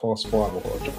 5. I've got to jump.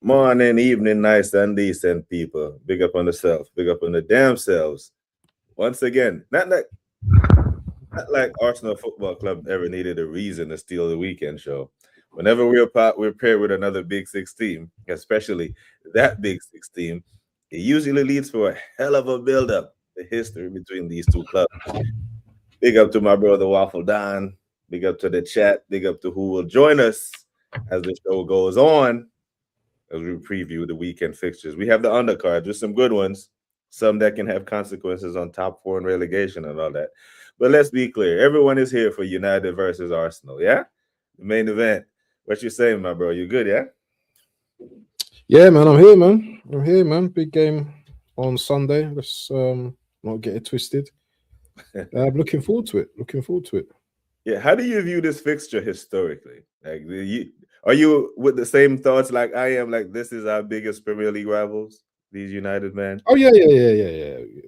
Morning, evening, nice and decent people. Big up on the self, big up on the damn selves. Once again, not like Arsenal Football Club ever needed a reason to steal the weekend show. Whenever we're paired with another Big Six team, especially that Big Six team, it usually leads for a hell of a build-up, the history between these two clubs. Big up to my brother Waffle Don. Big up to the chat. Big up to who will join us as the show goes on. As we preview the weekend fixtures, we have the undercard, just some good ones, some that can have consequences on top 4 and relegation and all that. But let's be clear, everyone is here for United versus Arsenal, yeah? The main event. What you saying, my bro? You good, yeah? Yeah, man, I'm here, man. Big game on Sunday. Let's not get it twisted. I'm looking forward to it. Yeah, how do you view this fixture historically? Like, are you with the same thoughts like I am? Like, this is our biggest Premier League rivals, these United men. Oh yeah.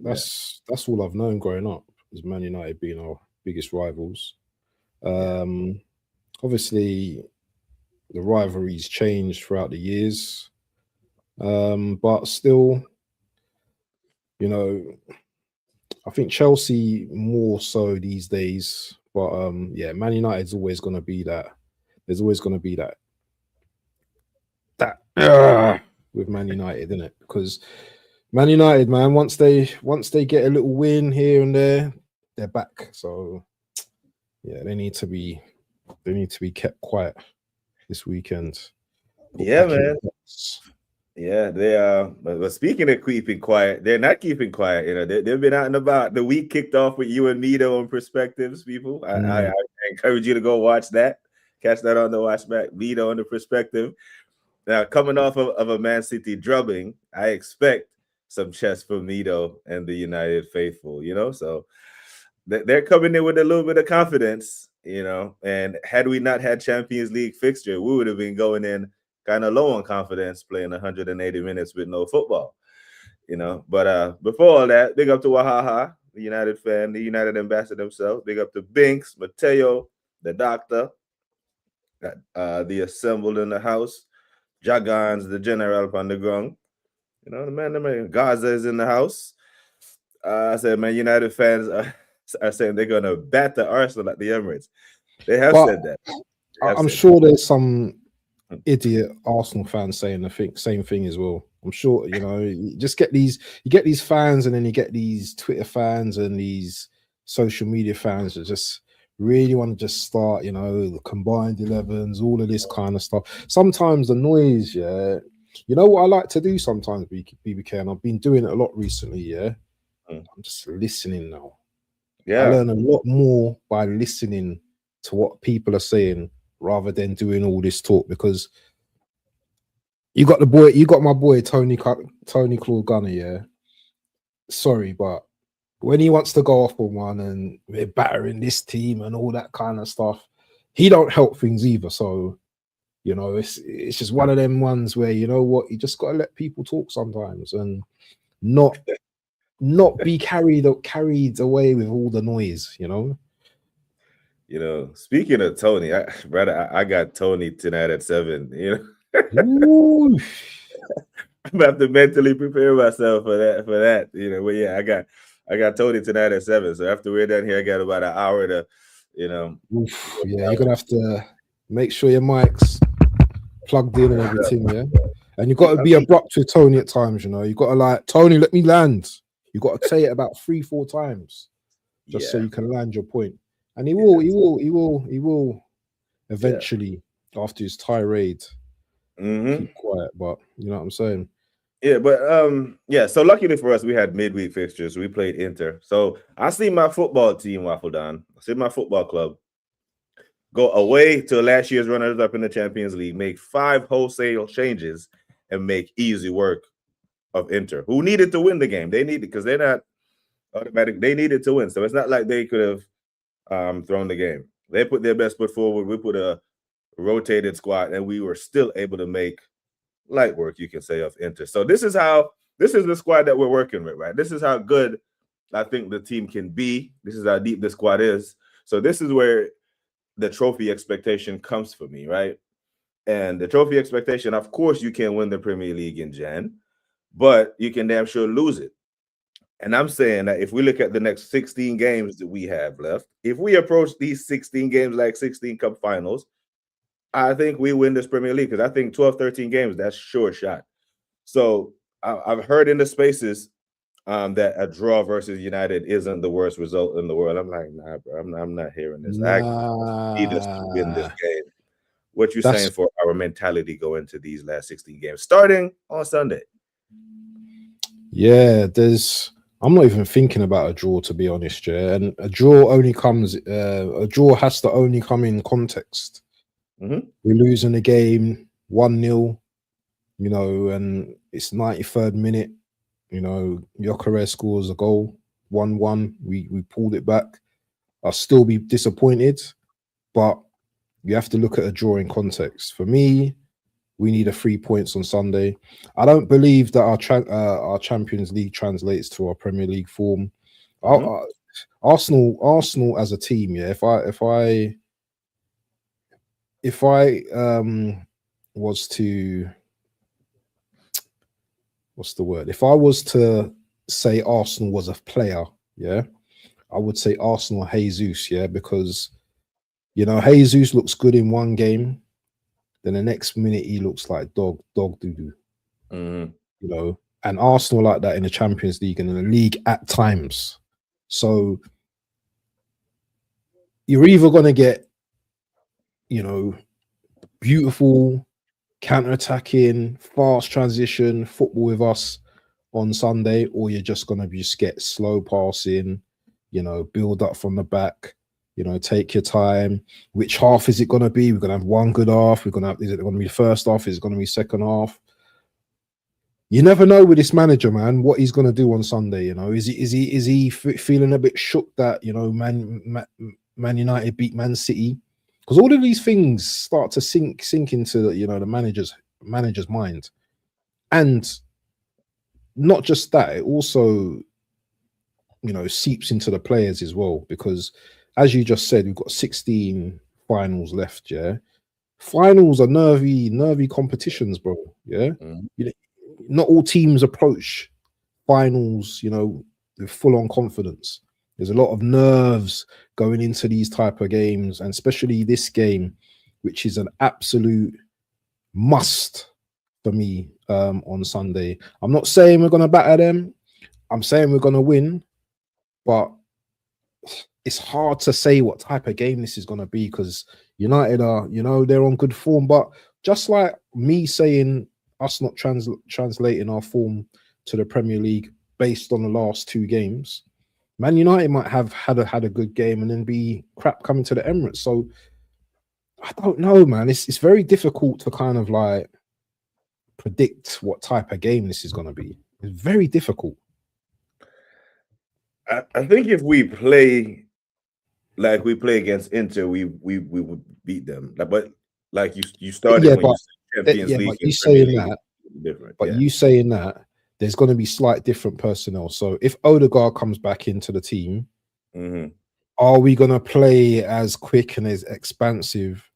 That's all I've known growing up, is Man United being our biggest rivals. Obviously, the rivalries changed throughout the years, but still, you know, I think Chelsea more so these days. But yeah, Man United's always going to be that. There's always going to be that with Man United, isn't it? Because Man United, man, once they get a little win here and there, they're back. So yeah, they need to be kept quiet this weekend. Yeah, man. Yeah, they are. But speaking of keeping quiet, they're not keeping quiet. You know, they've been out and about. The week kicked off with you and Mito on Perspectives, people. I encourage you to go watch that. Catch that on the watch back. Mito on the Perspective. Now, coming off of a Man City drubbing, I expect some chess from Mito and the United faithful. You know, so they're coming in with a little bit of confidence. You know, and had we not had Champions League fixture, we would have been going in kind of low on confidence, playing 180 minutes with no football, you know. But before all that, big up to Wahaha, the United fan, the United ambassador himself. Big up to Binks, Mateo, the doctor, the assembled in the house, Jagans, the general on the ground. You know, the man, Gaza is in the house. I said, man, United fans are saying they're going to batter Arsenal at the Emirates. They have said that. I'm sure there's some idiot Arsenal fans saying the same thing as well. I'm sure, you know, you get these fans, and then you get these Twitter fans and these social media fans that just really want to just start, you know, the combined 11s, all of this kind of stuff. Sometimes the noise, yeah. You know what I like to do sometimes, BBK, and I've been doing it a lot recently, yeah. I'm just listening now. Yeah, I learn a lot more by listening to what people are saying rather than doing all this talk, because you got my boy Tony Claude Gunner, yeah. Sorry, but when he wants to go off on one and we're battering this team and all that kind of stuff, he don't help things either. So, you know, it's just one of them ones where, you know what, you just got to let people talk sometimes and not be carried away with all the noise, you know. You know, speaking of Tony, I got Tony tonight at 7. You know, I'm gonna have to mentally prepare myself for that. You know, but yeah, I got Tony tonight at 7. So after we're done here, I got about an hour to, you know. Yeah, you're gonna have to make sure your mic's plugged in and everything, yeah. And you got to be abrupt with Tony at times, you know. You got to like, Tony, let me land. You got to say it about 3-4 times just so you can land your point. And he will eventually, after his tirade, keep quiet. But you know what I'm saying? Yeah, but so luckily for us, we had midweek fixtures. We played Inter. So I see my football team, Waffle Don. I see my football club go away to last year's runners-up in the Champions League, make 5 wholesale changes, and make easy work of Inter, who needed to win the game. They needed, because they're not automatic. They needed to win. So it's not like they could have thrown the game. They put their best foot forward. We put a rotated squad, and we were still able to make light work, you can say, of Inter. So this is the squad that we're working with, right? This is how good I think the team can be. This is how deep the squad is. So this is where the trophy expectation comes for me, right? And the trophy expectation, of course, you can win the Premier League in Jan, but you can damn sure lose it. And I'm saying that if we look at the next 16 games that we have left, if we approach these 16 games like 16 cup finals, I think we win this Premier League, because I think 12, 13 games, that's sure shot. So I've heard in the spaces that a draw versus United isn't the worst result in the world. I'm like, nah, bro, I'm not hearing this. I need us to win this game. What you saying for our mentality go into these last 16 games, starting on Sunday? Yeah, I'm not even thinking about a draw, to be honest, yeah. And a draw has to only come in context. We're losing the game 1-0, you know, and it's 93rd minute. You know, Gyökeres scores a goal, 1-1. We pulled it back. I'll still be disappointed, but you have to look at a draw in context. For me, we need 3 points on Sunday. I don't believe that our Champions League translates to our Premier League form. Arsenal as a team, yeah. If I was to, what's the word? If I was to say Arsenal was a player, yeah, I would say Arsenal Jesus, yeah, because, you know, Jesus looks good in one game, then the next minute he looks like dog doo-doo. You know, and Arsenal like that in the Champions League and in the league at times. So you're either going to get, you know, beautiful counter-attacking, fast transition football with us on Sunday, or you're just going to just get slow passing, you know, build up from the back, you know, take your time. Which half is it going to be? We're going to have one good half. Is it going to be the first half? Is it going to be second half? You never know with this manager, man, what he's going to do on Sunday. You know, is he feeling a bit shook that, you know, Man United beat Man City? Because all of these things start to sink into, you know, the manager's mind. And not just that, it also, you know, seeps into the players as well. Because as you just said, we've got 16 finals left, yeah? Finals are nervy competitions, bro, yeah? You know, not all teams approach finals, you know, with full-on confidence. There's a lot of nerves going into these type of games, and especially this game, which is an absolute must for me on Sunday. I'm not saying we're going to batter them. I'm saying we're going to win, but it's hard to say what type of game this is going to be, because United are, you know, they're on good form. But just like me saying us not translating our form to the Premier League based on the last 2 games, Man United might have had a good game and then be crap coming to the Emirates. So I don't know, man. It's very difficult to kind of like predict what type of game this is going to be. It's very difficult. I think if we play like we play against Inter, we would beat them. But like you started when you said Champions League. But you saying that, different. But you saying that, there's going to be slight different personnel. So if Odegaard comes back into the team, are we going to play as quick and as expansive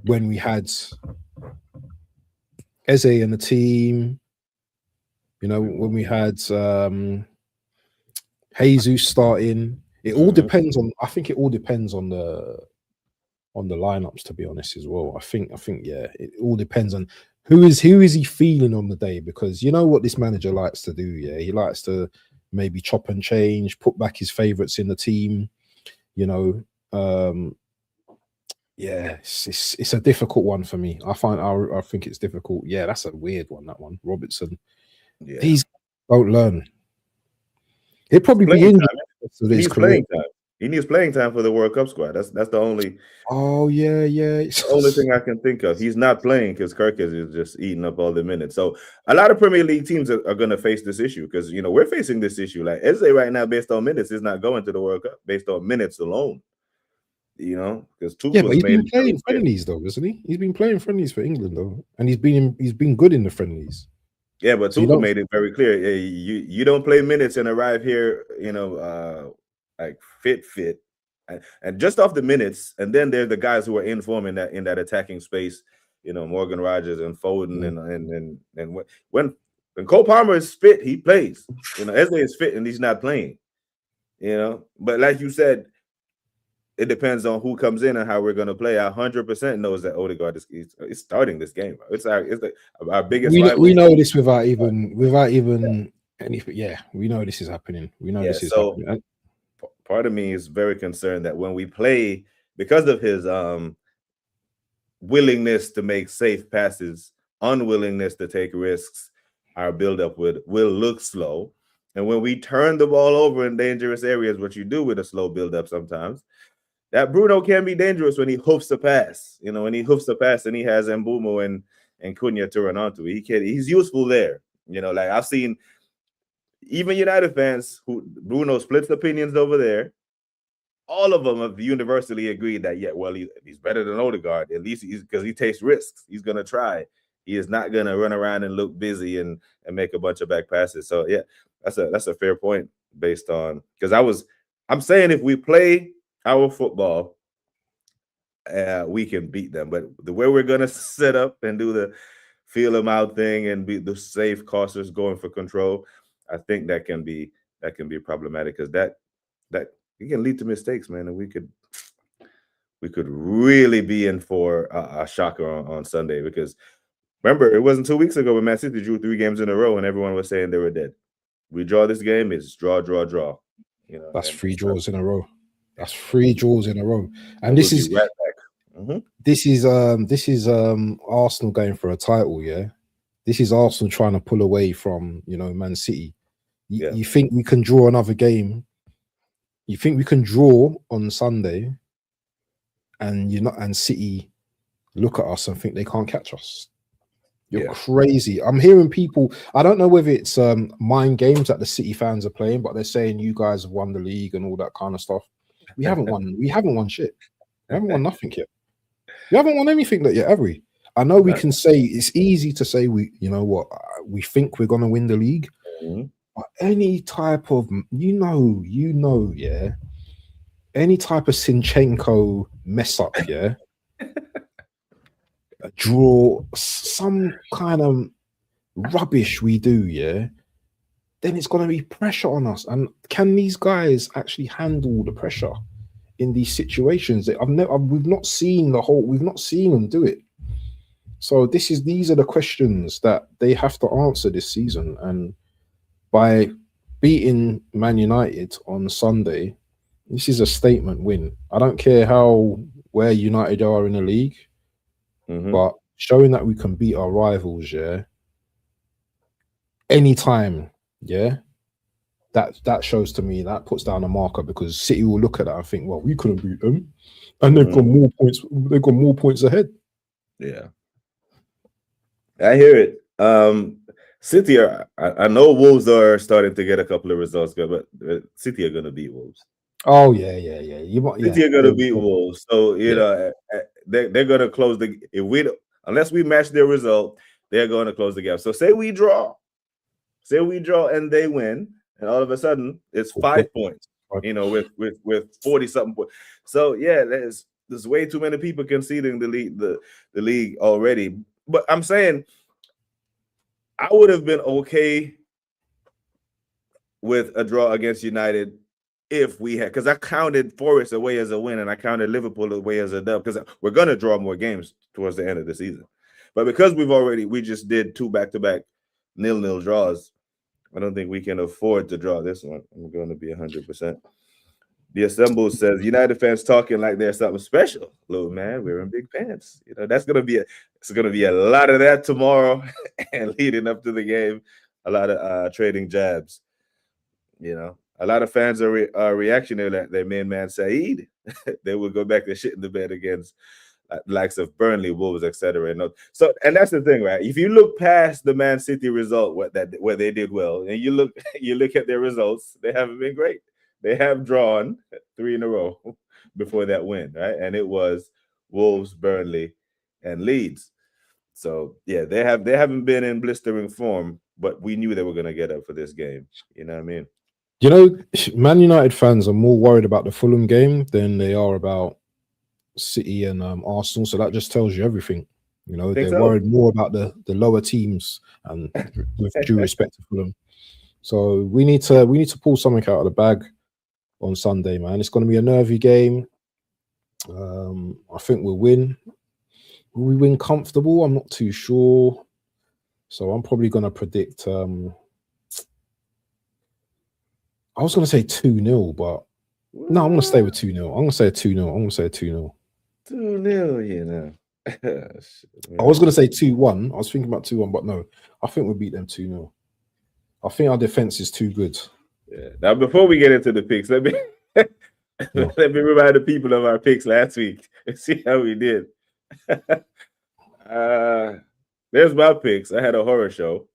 when we had Eze in the team? You know, when we had Jesus starting, it all depends on. I think it all depends on the on the lineups, to be honest, as well. I think yeah, it all depends on who is he feeling on the day, because you know what this manager likes to do. Yeah, he likes to maybe chop and change, put back his favorites in the team. You know, yeah, it's a difficult one for me. I think it's difficult. Yeah, that's a weird one. That one, Robertson. Yeah, These don't learn. He'll probably be playing injured time. for He his needs career. playing time. He needs playing time for the World Cup squad. That's the only Oh yeah. only thing I can think of. He's not playing because Kirkis is just eating up all the minutes. So a lot of Premier League teams are going to face this issue, because you know we're facing this issue. Like Eze right now, based on minutes, is not going to the World Cup based on minutes alone. You know, because Yeah, but Tuchel's he's made been it very playing clear. friendlies though, isn't he? He's been playing friendlies for England though, and he's been good in the friendlies. Yeah, but So you Tuchel don't. made it very clear. Hey, you don't play minutes and arrive here, you know, like fit, and just off the minutes, and then there's the guys who are in form in that attacking space. You know, Morgan Rogers and Foden, and when Cole Palmer is fit, he plays. You know, Eze is fit and he's not playing. You know, but like you said, it depends on who comes in and how we're going to play. 100% knows that Odegaard is starting this game. It's our biggest rival. We know this without even anything. Yeah, we know this is happening. We know this is happening. Part of me is very concerned that when we play, because of his willingness to make safe passes, unwillingness to take risks, our buildup will look slow. And when we turn the ball over in dangerous areas, what you do with a slow buildup sometimes, that Bruno can be dangerous when he hoofs the pass. You know, when he hoofs the pass and he has Mbumo and Cunha to run onto. He's useful there. You know, like I've seen even United fans who Bruno splits opinions over there. All of them have universally agreed that, yeah, well, he's better than Odegaard. At least because he takes risks. He's going to try. He is not going to run around and look busy and make a bunch of back passes. So, yeah, that's a fair point based on, because I'm saying if we play our football, we can beat them. But the way we're going to set up and do the feel them out thing and be the safe, cautious, going for control, I think that can be problematic, because that it can lead to mistakes, man, and we could really be in for a shocker on Sunday. Because remember, it wasn't 2 weeks ago when Man City drew 3 games in a row and everyone was saying they were dead. We draw this game, it's draw. You know, that's 3 draws in a row. That's 3 draws in a row, and this is right back. This is Arsenal going for a title. Yeah, this is Arsenal trying to pull away from Man City. You think we can draw another game? You think we can draw on Sunday, and City look at us and think they can't catch us? You're crazy. I'm hearing people, I don't know whether it's mind games that the City fans are playing, but they're saying you guys have won the league and all that kind of stuff. We haven't won shit. We haven't won nothing yet. We haven't won anything yet, have we? I know we can say, it's easy to say we think we're gonna win the league. But any type of any type of Sinchenko mess up, a draw, some kind of rubbish we do, then it's going to be pressure on us. And can these guys actually handle the pressure in these situations? We've not seen them do it. So these are the questions that they have to answer this season. And by beating Man United on Sunday, this is a statement win. I don't care where United are in the league. But showing that we can beat our rivals, anytime, that shows to me, that puts down a marker, because City will look at that and think, well, we couldn't beat them, and they've got more points. They've got more points ahead. Yeah, I hear it. City I know Wolves are starting to get a couple of results, but City are going to beat Wolves. Oh yeah. City are going to beat Wolves, so know they're going to close unless we match their result, they're going to close the gap. So say we draw and they win, and all of a sudden it's 5 points, with 40 something points. So there's way too many people conceding the league already. But I'm saying I would have been okay with a draw against United if we had, because I counted Forest away as a win and I counted Liverpool away as a dub, because we're gonna draw more games towards the end of the season. But because we just did 2 back-to-back 0-0 draws, I don't think we can afford to draw this one. I'm going to be 100%. The Assemble says United fans talking like they're something special. Little man, we're in big pants. You know, it's gonna be a lot of that tomorrow and leading up to the game. A lot of trading jabs. You know, a lot of fans are reactionary like their main man Saeed. They will go back to shit in the bed against likes of Burnley, Wolves, etc. And that's the thing, right? If you look past the Man City result, where they did well, and you look at their results, they haven't been great. They have drawn 3 in a row before that win, right? And it was Wolves, Burnley, and Leeds. So yeah, they haven't been in blistering form, but we knew they were going to get up for this game. You know what I mean? You know, Man United fans are more worried about the Fulham game than they are about City and Arsenal. So that just tells you everything. You know, they're worried more about the lower teams, and with due respect to Fulham. So we need to pull something out of the bag on Sunday, man. It's going to be a nervy game. I think we'll win. Will we win comfortable? I'm not too sure. So I'm probably going to predict. I was going to say 2-0, but no, I'm going to stay with 2-0. I'm going to say 2-0. I'm going to say 2-0. 2-0, you know. I was going to say 2-1. I was thinking about 2-1, but no, I think we'll beat them 2-0. I think our defense is too good. Yeah. Now, before we get into the picks, let me let me remind the people of our picks last week and see how we did. There's my picks. I had a horror show.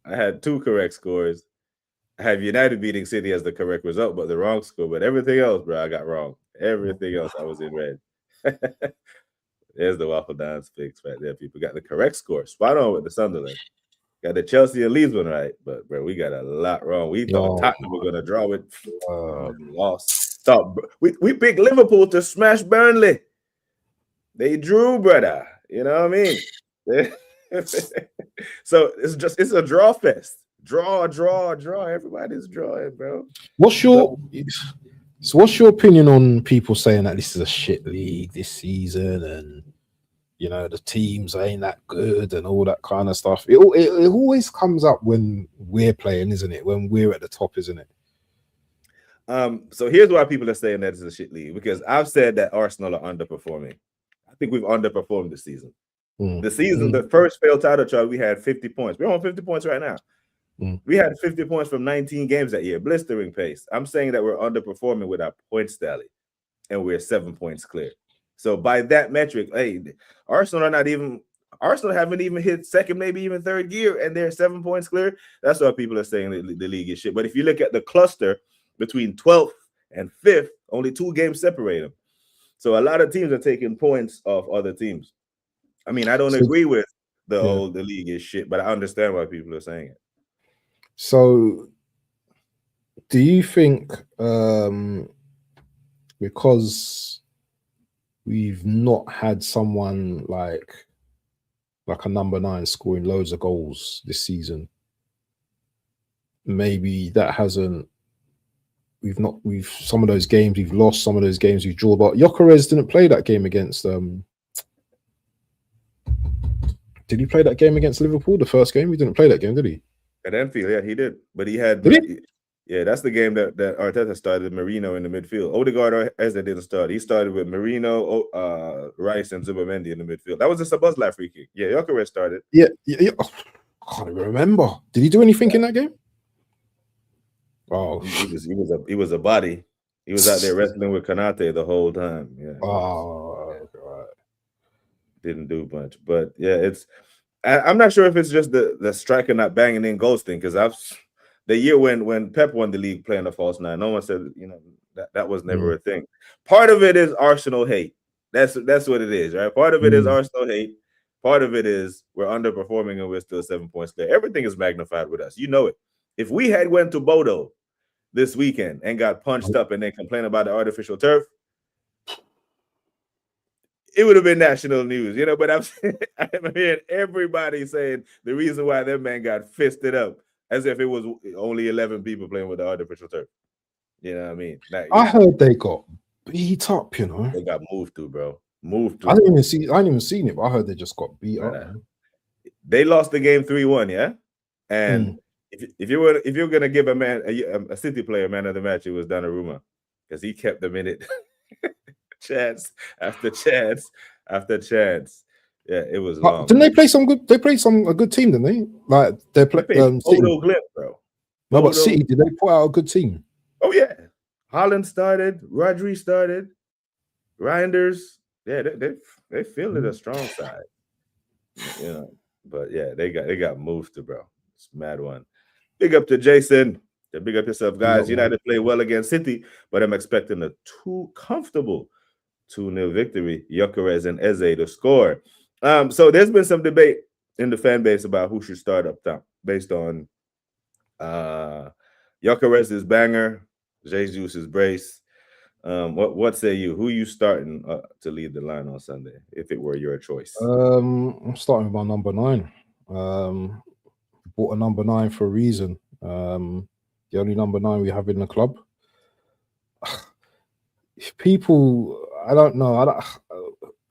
I had 2 correct scores. I have United beating City as the correct result, but the wrong score. But everything else, bro, I got wrong. Everything else, I was in red. There's the Waffle Downs picks right there. People got the correct score. Spot on with the Sunderland. Got the Chelsea and Leeds one right, but bro, we got a lot wrong. We thought Tottenham were gonna draw it. Lost. We picked Liverpool to smash Burnley. They drew, brother. You know what I mean? So it's a draw fest. Draw. Everybody's drawing, bro. What's your opinion on people saying that this is a shit league this season, and you know the teams ain't that good and all that kind of stuff? It always comes up when we're playing, isn't it? When we're at the top, isn't it? So here's why people are saying that it's a shit league, because I've said that Arsenal are underperforming. I think we've underperformed this season. The season, the first failed title chart, we had 50 points. We're on 50 points right now. We had 50 points from 19 games that year, blistering pace. I'm saying that we're underperforming with our points tally, and we're 7 points clear. So by that metric, hey, Arsenal haven't even hit second, maybe even third gear, and they're 7 points clear. That's why people are saying that the league is shit. But if you look at the cluster between 12th and 5th, only 2 games separate them. So a lot of teams are taking points off other teams. I mean, I don't agree with the league is shit, but I understand why people are saying it. So do you think because we've not had someone like a number 9 scoring loads of goals this season, maybe that hasn't we've some of those games we've lost, some of those games we've drawn, but Gyökeres didn't play that game against did he play that game against Liverpool? The first game? He didn't play that game, did he? At Anfield, yeah, he did. But he had yeah, that's the game that Arteta started Marino in the midfield. Odegaard as they didn't start. He started with Marino, Rice, and Zubimendi in the midfield. That was just a Szoboszlai free kick. Yeah, Gyökeres started. Yeah. Oh, I can't even remember. Did he do anything in that game? Oh, he was a body. He was out there wrestling with Konate the whole time. Yeah. Oh, right. Didn't do much, but yeah, I'm not sure if it's just the striker not banging in goals thing, because the year when Pep won the league playing a false 9, no one said that was never a thing. Part of it is Arsenal hate. That's what it is, right? Part of it is Arsenal hate. Part of it is we're underperforming and we're still 7 points clear. Everything is magnified with us. You know it. If we had went to Bodo this weekend and got punched up and then complain about the artificial turf, it would have been national news, But I'm hearing everybody saying the reason why that man got fisted up, as if it was only 11 people playing with the artificial turf. You know what I mean? Like, I heard they got beat up. You know, they got moved to, bro. Moved to. I didn't even seen it, but I heard they just got beat up. Man. They lost the game 3-1, yeah. And if you're gonna give a City player man of the match, it was Donnarumma, because he kept them in it, chance after chance after chance. Yeah, it was long. Didn't they play some good? They played a good team, didn't they? Like they played Bodo Glimt, bro. No, but City, did they put out a good team? Oh yeah, Haaland started, Rodri started, Reinders. Yeah, they fielded a strong side. You know, but yeah, they got moved to, bro. It's a mad one. Big up to Jason. Big up yourself, guys. United play well against City, but I'm expecting a too comfortable 2-0 victory. Gyökeres and Eze to score. So there's been some debate in the fan base about who should start up top based on Gyökeres' banger, Jesus' brace. What say you? Who you starting to lead the line on Sunday if it were your choice? I'm starting with my number 9. Bought a number 9 for a reason. The only number 9 we have in the club. People, I don't know.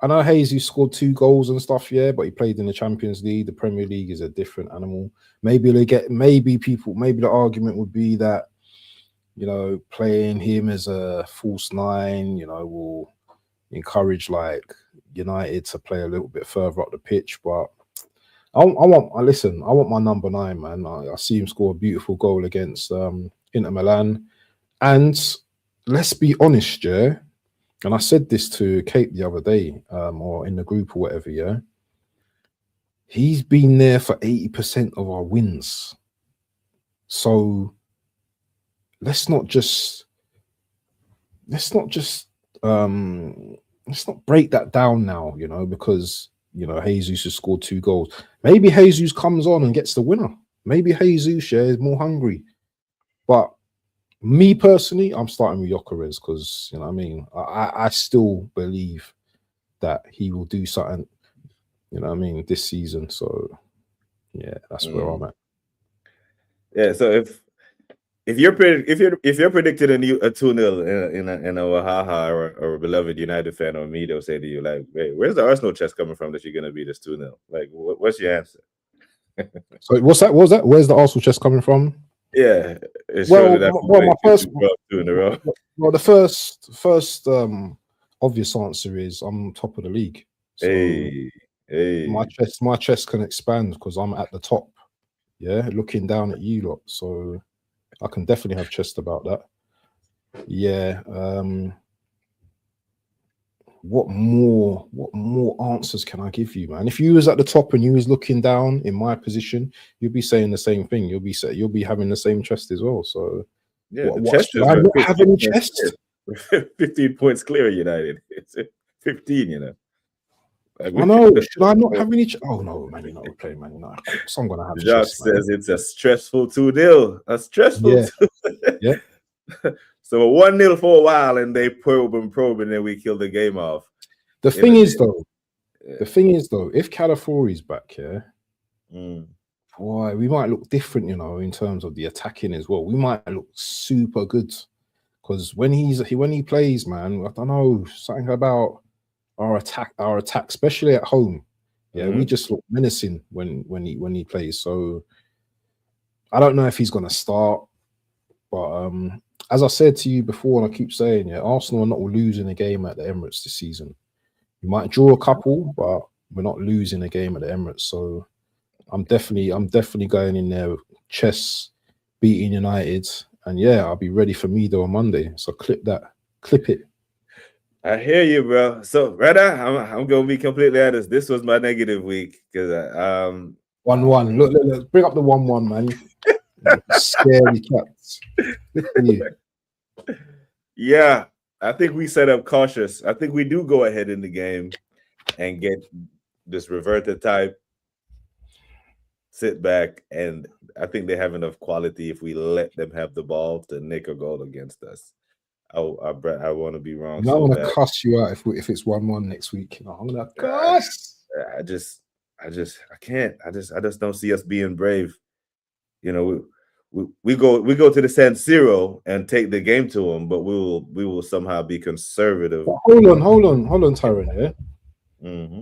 I know Jesus scored 2 goals and stuff, yeah, but he played in the Champions League. The Premier League is a different animal. Maybe the argument would be that, you know, playing him as a false 9, you know, will encourage like United to play a little bit further up the pitch. But I want my number 9, man. I see him score a beautiful goal against Inter Milan. And let's be honest, yeah. And I said this to Kate the other day, or in the group or whatever, yeah. He's been there for 80% of our wins. So let's not break that down now, you know, because, you know, Jesus has scored 2 goals. Maybe Jesus comes on and gets the winner. Maybe Jesus is more hungry. But me personally, I'm starting with Gyökeres because, you know what I mean, I still believe that he will do something, you know what I mean, this season. So yeah, that's where I'm at. Yeah, so if you're predicting a 2-0 in a Wahaha or a beloved United fan or me, they'll say to you like, "Hey, where's the Arsenal chest coming from that you're gonna beat this 2-0? Like, what's your answer?" So what's that? Where's the Arsenal chest coming from? Yeah, my first 2 in a row. Well, the first obvious answer is I'm top of the league. So hey. my chest can expand because I'm at the top. Yeah, looking down at you lot. So I can definitely have chest about that. Yeah. What more answers can I give you, man? If you was at the top and you was looking down in my position, you'd be saying the same thing. You'll be having the same chest as well. So yeah, should I not have any chest? 15 points clear, United. It's 15, you know. Like, I know. Should I not have any? Oh no, man! You're not playing, man. No, so I'm gonna have. Jacques says it's a stressful 2-0. A stressful. Yeah. So 1-0 for a while, and they probe, and then we kill the game off. The thing is, though, if Calafori's back, boy, we might look different, you know, in terms of the attacking as well. We might look super good because when he plays, man, I don't know, something about our attack, especially at home. Yeah, we just look menacing when he plays. So I don't know if he's gonna start, but as I said to you before, and I keep saying, yeah, Arsenal are not losing a game at the Emirates this season. We might draw a couple, but we're not losing a game at the Emirates. So I'm definitely going in there, chess beating United, and yeah, I'll be ready for Mido on Monday. So clip it. I hear you, bro. So, Reda, I'm gonna be completely honest. This was my negative week because 1-1. Look, bring up the 1-1, man. Scary cats. Look at you. Yeah, I think we set up cautious. I think we do go ahead in the game and get this reverted type, sit back, and I think they have enough quality if we let them have the ball to nick a goal against us. I want to be wrong. I'm gonna cuss you out if it's 1-1 next week. No, I'm gonna cuss. I can't. I just don't see us being brave. You know, we go to the San Siro and take the game to them, but we will somehow be conservative. But hold on, Tyrone. Yeah. Mm-hmm.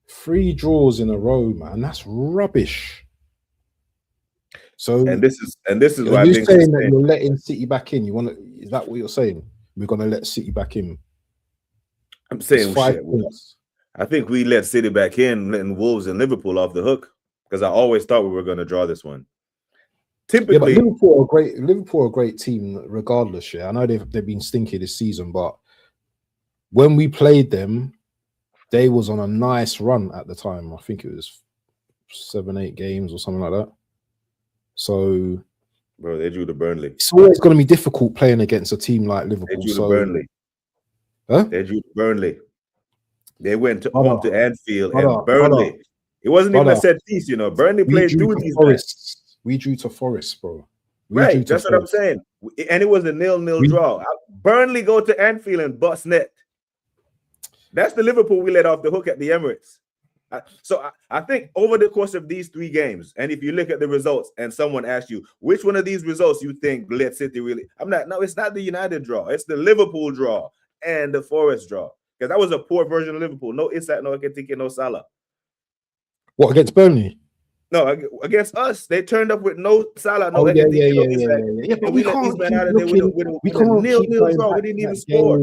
3 draws in a row, man. That's rubbish. So and this is why you're saying that you're letting City back in. Is that what you're saying? We're gonna let City back in. I'm saying I think we let City back in, letting Wolves and Liverpool off the hook, because I always thought we were going to draw this one. Typically, yeah, but Liverpool are a great team, regardless. Yeah, I know they've been stinky this season, but when we played them, they was on a nice run at the time. I think it was 7-8 games or something like that. So, bro, they drew to Burnley. It's always going to be difficult playing against a team like Liverpool. They drew to Burnley. Huh? They drew to Burnley. They went home to Anfield and Burnley. It wasn't even a set piece, you know. Burnley played through these guys. We drew to Forest, bro. Right, that's what I'm saying. And it was a 0-0 draw. Burnley go to Anfield and bust net. That's the Liverpool we let off the hook at the Emirates. So I think over the course of these 3 games, and if you look at the results and someone asks you, which one of these results you think let City really... it's not the United draw. It's the Liverpool draw and the Forest draw. Because that was a poor version of Liverpool. No Isak, no Ekitike, no Salah. What, against Burnley? No, against us. They turned up with no Salah, no Ekitike, no Isak. Yeah, but we let these men out of there with a 0-0 draw. We didn't even score.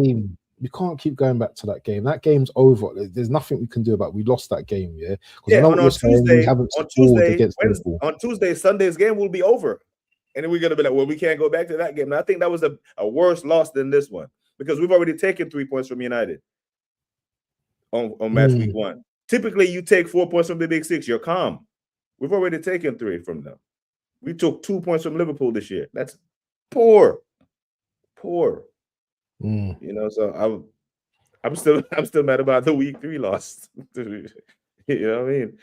We can't keep going back to that game. That game's over. There's nothing we can do about it. We lost that game, yeah? Yeah, on Tuesday, Sunday's game will be over. And then we're going to be like, well, we can't go back to that game. And I think that was a worse loss than this one, because we've already taken 3 points from United on match week 1. Typically, you take 4 points from the Big Six, you're calm. We've already taken 3 from them. We took 2 points from Liverpool this year. That's poor. You know, so I'm still mad about the week 3 loss. You know what I mean?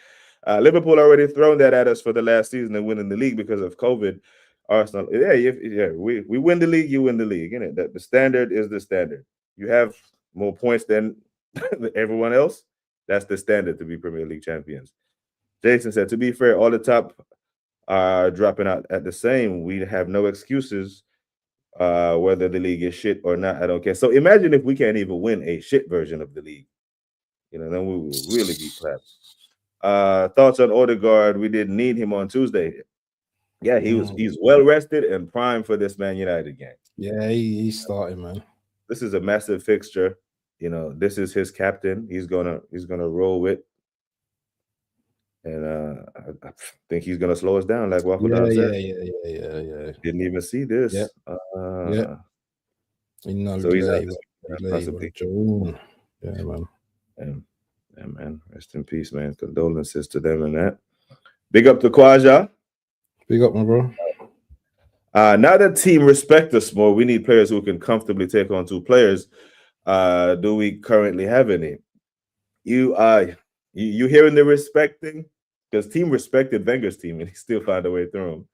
Liverpool already thrown that at us for the last season and winning the league because of COVID. Arsenal, we win the league, you win the league. Isn't it? That the standard is the standard. You have more points than everyone else. That's the standard to be Premier League champions. Jason said, to be fair, all the top are dropping out at the same. We have no excuses. Whether the league is shit or not, I don't care. So imagine if we can't even win a shit version of the league. You know, then we will really be clapped. Thoughts on Odegaard? We didn't need him on Tuesday. Yeah, he's well rested and primed for this Man United game. Yeah, he's starting, man. This is a massive fixture. You know, this is his captain. He's gonna roll with. And I think he's gonna slow us down, like Waffle Dog said. Yeah. Didn't even see this. Yeah. So he's out. Yeah, man. Yeah, man. Rest in peace, man. Condolences to them and that. Big up to Kwaja. Big up, my bro. Now that team respect us more, we need players who can comfortably take on 2 players. Do we currently have any? You hearing the respect thing? Because team respected Wenger's team and he still found a way through them.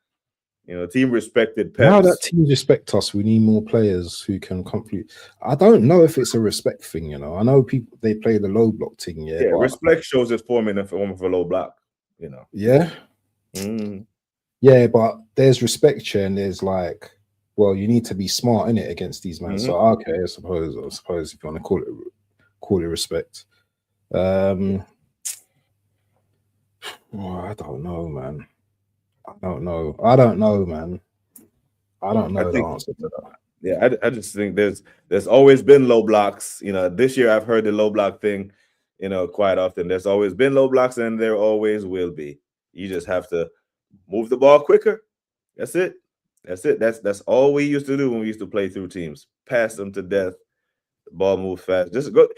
You know, team respected Pep's. Now that team respect us, we need more players who can complete. I don't know if it's a respect thing, you know. I know people, they play the low block thing, yeah. Respect shows its form in the form of a low block, you know. Yeah. Yeah, but there's respect here and there's like, well, you need to be smart in it against these men. So okay, I suppose if you want to call it respect. I don't know, man. I don't know the answer to that. Yeah, I just think there's always been low blocks. You know, this year I've heard the low block thing, you know, quite often. There's always been low blocks and there always will be. You just have to move the ball quicker. That's it. That's all we used to do when we used to play through teams. Pass them to death. The ball moves fast. Just go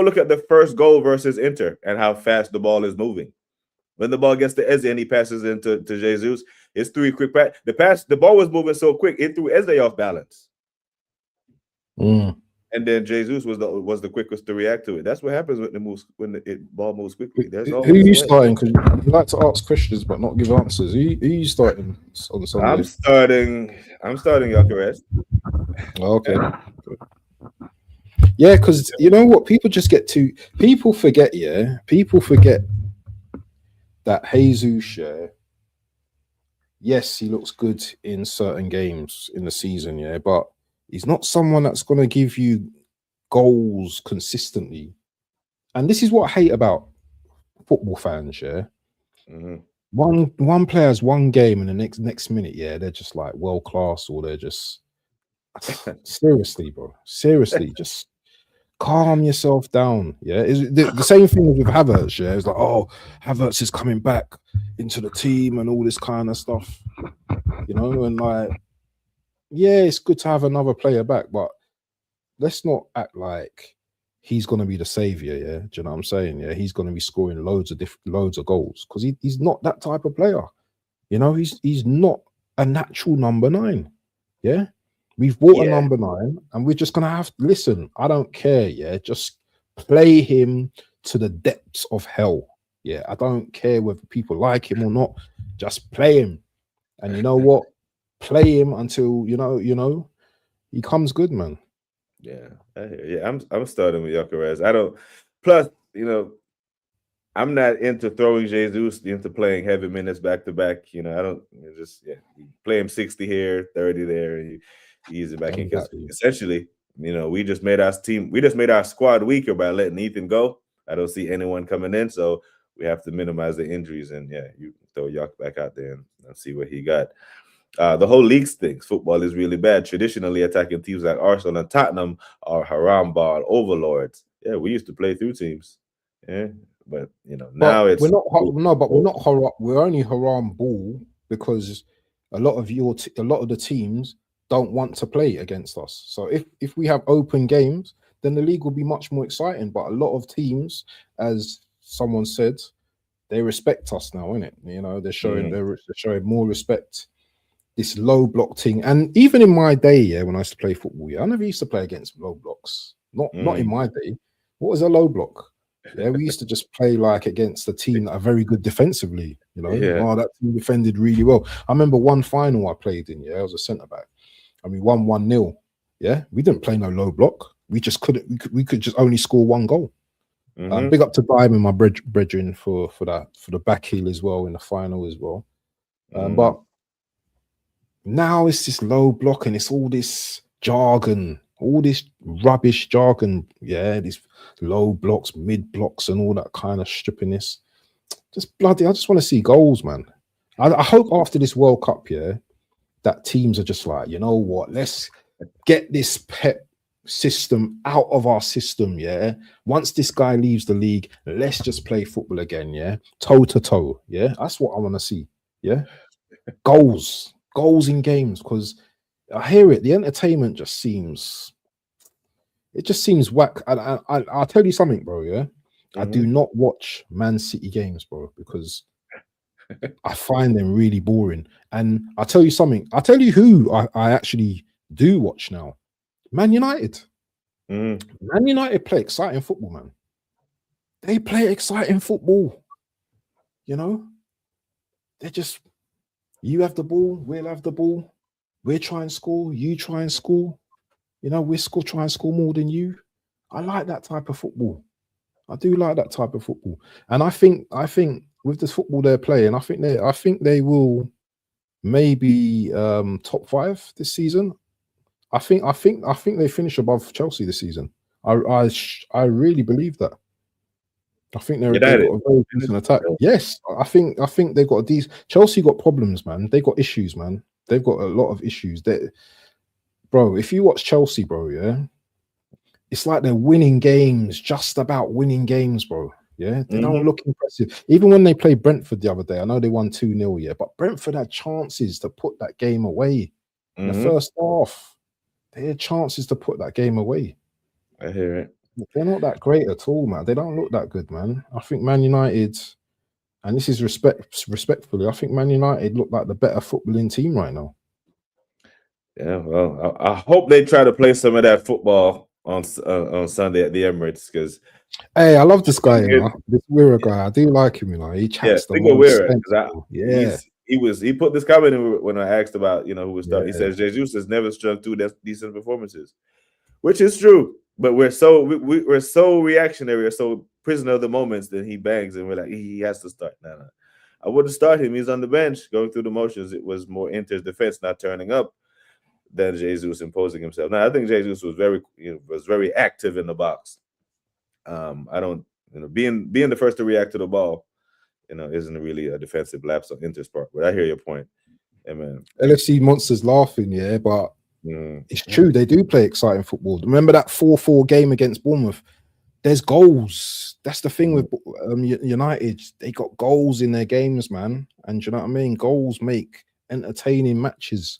look at the first goal versus Inter and how fast the ball is moving. When the ball gets to Eze and he passes into Jesus, it's 3 quick pass. The ball was moving so quick, it threw Eze off balance. And then Jesus was the quickest to react to it. That's what happens when the ball moves quickly. Who are you starting? Because you like to ask questions but not give answers. Who are you starting on Sunday? I'm starting Gyökeres. Okay. Yeah, because you know what? People forget that Jesus, yes, he looks good in certain games in the season, yeah, but he's not someone that's going to give you goals consistently. And this is what I hate about football fans, yeah. One player's one game and the next minute, yeah, they're just like world class, or they're just seriously, bro. Seriously, just calm yourself down. Yeah, is the same thing with Havertz. Yeah, it's like, oh, Havertz is coming back into the team and all this kind of stuff, you know. And like, yeah, it's good to have another player back, but let's not act like he's going to be the savior. Yeah, do you know what I'm saying? Yeah, he's going to be scoring loads of goals, because he's not that type of player. You know, he's not a natural number 9. Yeah. We've bought a number 9, and we're just gonna have to listen. I don't care, yeah. Just play him to the depths of hell. Yeah, I don't care whether people like him or not. Just play him. And you know what? Play him until you know he comes good, man. Yeah, I'm starting with Gyökeres. I don't. Plus, you know, I'm not into throwing Jesus into playing heavy minutes back to back. You know, I don't just play him 60 here, 30 there, and ease it back in, because essentially, you know, we just made our squad weaker by letting Ethan go. I don't see anyone coming in, so we have to minimize the injuries. And you throw Yak back out there and see what he got. The whole league stinks. Football is really bad. Traditionally, attacking teams like Arsenal and Tottenham are haram ball overlords. Yeah, we used to play through teams. Yeah, but you know, now we're only haram ball because a lot of the teams don't want to play against us. So if we have open games, then the league will be much more exciting. But a lot of teams, as someone said, they respect us now, innit? You know, they're showing more respect. This low block thing, and even in my day, when I used to play football, I never used to play against low blocks. Not in my day. What was a low block? Yeah, we used to just play like against a team that are very good defensively. You know, oh, that team defended really well. I remember one final I played in. I was a centre back, and we won 1-0. Yeah, we didn't play no low block. We just couldn't. We could just only score one goal. Big up to Diamond, my brethren, for the back heel as well in the final as well. But now it's this low block and it's all this jargon, all this rubbish jargon. Yeah, these low blocks, mid blocks, and all that kind of strippiness. Just bloody, I just want to see goals, man. I hope after this World Cup, that teams are just like, you know what, let's get this Pep system out of our system. Yeah, once this guy leaves the league, let's just play football again. Yeah, toe to toe. Yeah, that's what I want to see. Yeah, goals in games, because I hear it. The entertainment just seems whack. I'll tell you something, bro. Yeah, I do not watch Man City games, bro, because I find them really boring. And I'll tell you something. I'll tell you who I actually do watch now. Man United. Man United play exciting football, man. They play exciting football. You know, they're just, you have the ball, we'll have the ball. We'll try and score, you try and score. You know, we'll try and score more than you. I like that type of football. I do like that type of football. And I think with this football they're playing, I think they will maybe top 5 this season. I think they finish above Chelsea this season. I really believe that. I think they've got a very decent attack. Yes, I think they've got a decent. Chelsea got problems, man. They got issues, man. They've got a lot of issues. Bro, if you watch Chelsea, bro, it's like they're winning games, just about winning games, bro. Yeah, they don't look impressive. Even when they played Brentford the other day, I know they won 2-0, but Brentford had chances to put that game away in the first half. They had chances to put that game away. I hear it. They're not that great at all, man. They don't look that good, man. I think Man United, and this is respectfully, I think Man United look like the better footballing team right now. Yeah, well, I hope they try to play some of that football on Sunday at the Emirates, because hey, I love this guy, this Weir guy. I do like him, He chats the most. He put this comment in when I asked about who was starting. He says Jesus has never strung through decent performances, which is true. But we're so reactionary, or so prisoner of the moments that he bangs, and we're like, he has to start. No. I wouldn't start him. He's on the bench going through the motions. It was more Inter's defense not turning up than Jesus imposing himself. Now I think Jesus was very active in the box. I don't, being the first to react to the ball, isn't really a defensive lapse on Inter's part. But I hear your point. Yeah, man. LFC monsters laughing, yeah, but it's true. They do play exciting football. Remember that 4-4 game against Bournemouth? There's goals. That's the thing with United. They got goals in their games, man. And you know what I mean? Goals make entertaining matches.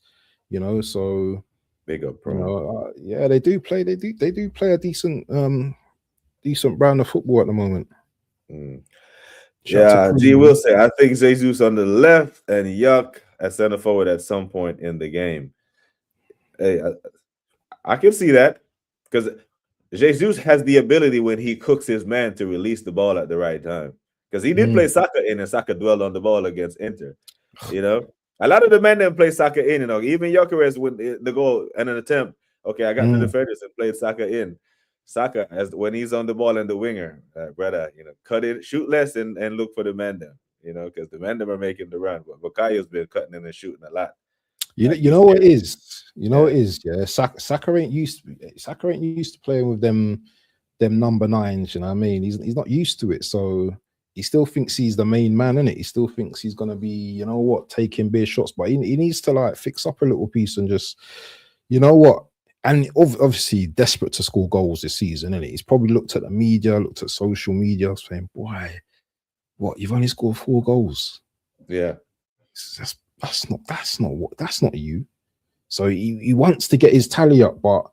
So big up, bro. Yeah, they do play. They do play a decent brand of football at the moment. Yeah, G will say, I think Jesus on the left and Yuck at center forward at some point in the game. Hey, I can see that because Jesus has the ability when he cooks his man to release the ball at the right time. Because he did play Saka in, and Saka dwelled on the ball against Inter. A lot of the men didn't play Saka in. Even Gyökeres with the goal and an attempt. Okay, I got the defenders and played Saka in. Saka, when he's on the ball and the winger, brother, cut it, shoot less, and look for the man them. Because the men them are making the run. But Bukayo's been cutting in and shooting a lot. You know what it is. It is. Yeah, Saka ain't used to playing with them number 9s. You know what I mean? He's not used to it, so he still thinks he's the main man, innit? He still thinks he's gonna be, taking big shots. But he needs to fix up a little piece and just, and obviously desperate to score goals this season, innit? He's probably looked at the media, looked at social media, saying, "Boy, what? You've only scored 4 goals." Yeah, that's not you. So he wants to get his tally up, but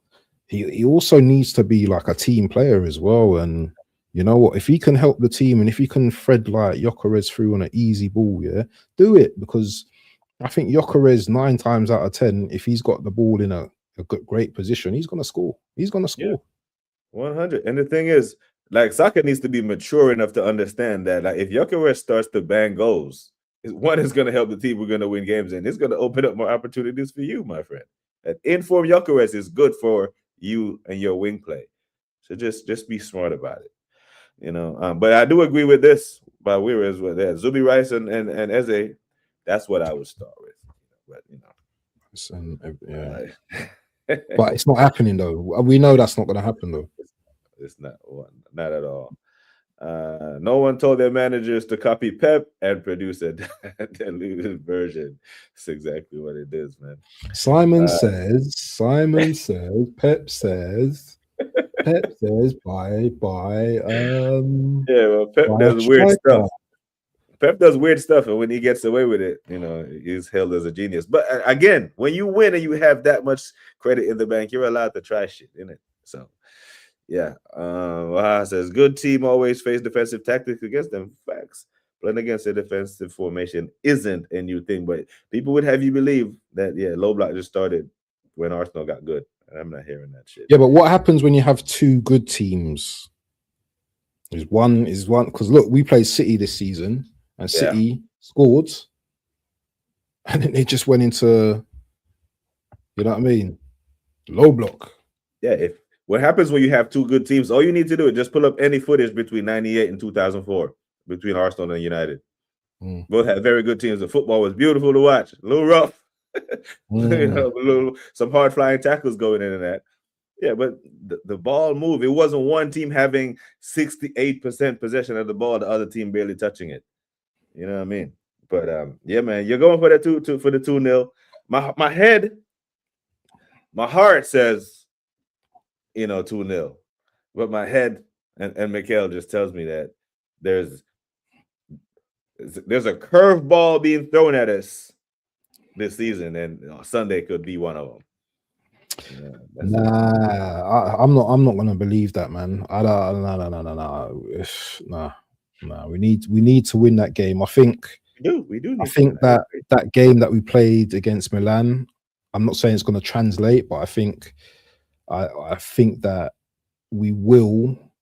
he also needs to be like a team player as well. And you know what? If he can help the team and if he can thread Gyökeres through on an easy ball, yeah, do it. Because I think Gyökeres 9 times out of 10, if he's got the ball in a great position, he's gonna score. He's gonna score. 100. And the thing is, Saka needs to be mature enough to understand that if Gyökeres starts to bang goals, one is going to help the team. We're going to win games, and it's going to open up more opportunities for you, my friend. That informed Gyökeres is good for you and your wing play. So just be smart about it, But I do agree with this by Weir as well. There, Zubi Rice and Eze. That's what I would start with. But but it's not happening though. We know that's not going to happen though. It's not at all. No one told their managers to copy Pep and produce a diluted version. That's exactly what it is, man. Simon says, Pep says, bye. Yeah, well, Pep does weird stuff. Pep does weird stuff, and when he gets away with it, he's hailed as a genius. But again, when you win and you have that much credit in the bank, you're allowed to try shit, isn't it? So. Yeah, says good team always face defensive tactics against them. Facts. Playing against a defensive formation isn't a new thing, but people would have you believe that low block just started when Arsenal got good. And I'm not hearing that shit. Yeah, but what happens when you have 2 good teams? Is one because look, we played City this season and City scored, and then they just went into, you know what I mean, low block. Yeah, what happens when you have 2 good teams? All you need to do is just pull up any footage between 98 and 2004 between Arsenal and United. Both had very good teams. The football was beautiful to watch. A little rough. Some hard flying tackles going in and that. Yeah, but the ball moved. It wasn't one team having 68% possession of the ball, the other team barely touching it. You know what I mean? But yeah, man, you're going for that 2-0. My heart says 2-0. But my head and Mikel just tells me that there's a curveball being thrown at us this season, and Sunday could be one of them. I'm not gonna believe that, man. No. We need to win that game. I think we do. I think that game that we played against Milan, I'm not saying it's going to translate, but I think that we will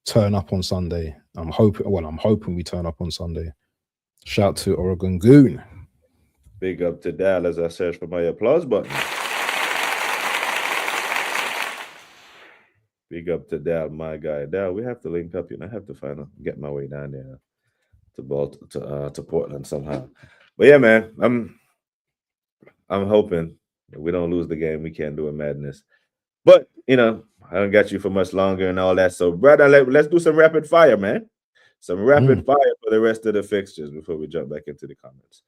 turn up on Sunday. I'm hoping we turn up on Sunday. Shout to Oregon Goon. Big up to Dal as I search for my applause button. Big up to Dal, my guy. Dal, we have to link up. I have to get my way down there. to Portland somehow. But yeah, man, I'm hoping that we don't lose the game. We can't do a madness. But I don't got you for much longer and all that. So, brother, let's do some rapid fire, man. Some rapid fire for the rest of the fixtures before we jump back into the comments.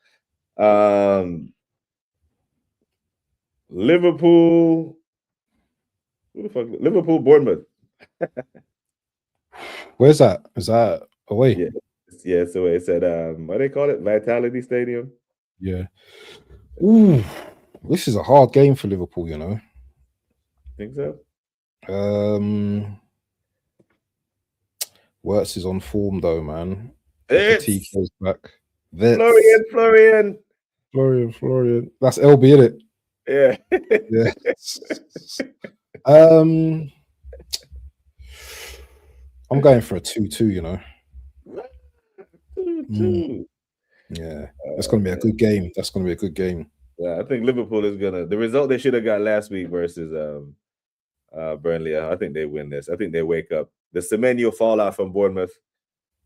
Liverpool. Who the fuck? Liverpool, Bournemouth. Where's that? Is that away? Yeah. So it's at what they call it, Vitality Stadium. Yeah. Ooh, this is a hard game for Liverpool. Think so? Wirtz is on form though, man. TK's back. Florian. That's LB, isn't it? Yeah. I'm going for a 2-2, 2-2. Yeah, that's gonna be a good game. Yeah, I think Liverpool is gonna. The result they should have got last week versus Burnley. I think they win this. I think they wake up. The Semenyo fallout from Bournemouth.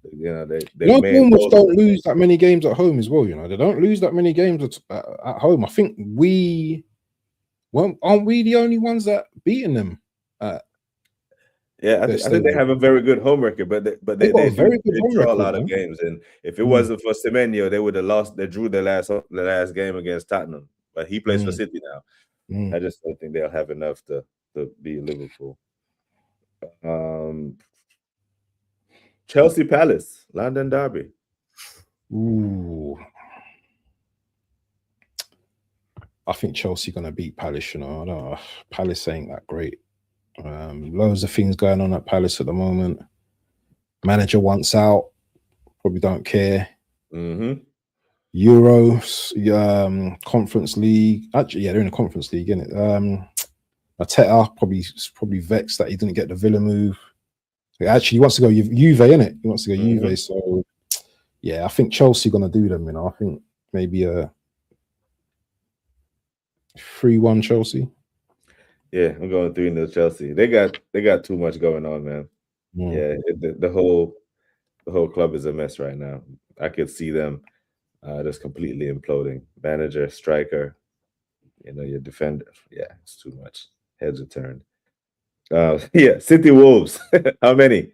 Bournemouth don't lose that many games at home as well. They don't lose that many games at home. I think aren't we the only ones that beaten them? Yeah, I think they have a very good home record, but they draw a lot of games. And if it wasn't for Semenyo, they would have lost. They drew the last game against Tottenham, but he plays for City now. I just don't think they'll have enough to beat Liverpool. Chelsea Palace, London derby. Ooh, I think Chelsea gonna beat Palace. I don't know. Palace ain't that great. Loads of things going on at Palace at the moment. Manager wants out. Probably don't care. Euros, Conference League. Actually, yeah, they're in the Conference League, isn't it? Arteta probably vexed that he didn't get the Villa move. Actually, he wants to go Juve, innit? He wants to go Juve. So, yeah, I think Chelsea gonna do them. I think maybe a 3-1 Chelsea. Yeah, I'm going 3-0 Chelsea. They got too much going on, man. Yeah, the whole club is a mess right now. I could see them just completely imploding. Manager, striker, your defender. Yeah, it's too much. Heads are turned. Yeah, City Wolves. How many?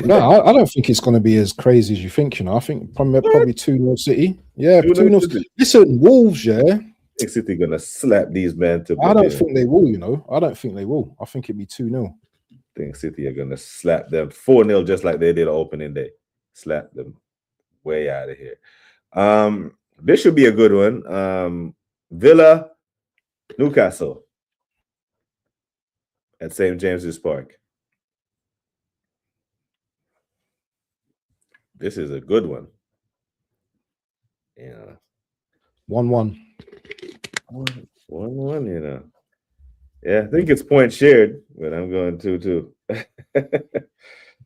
No, I don't think it's going to be as crazy as you think. I think probably 2-0 City. Yeah, 2-0. Listen, Wolves. Yeah. I think City gonna slap these men to. I don't think they will. I don't think they will. I think it'd be 2-0. I think City are gonna slap them 4-0 just like they did opening day. Slap them way out of here. This should be a good one. Villa, Newcastle at St. James's Park. This is a good one. Yeah. 1-1. 1-1, Yeah, I think it's point shared, but I'm going 2-2.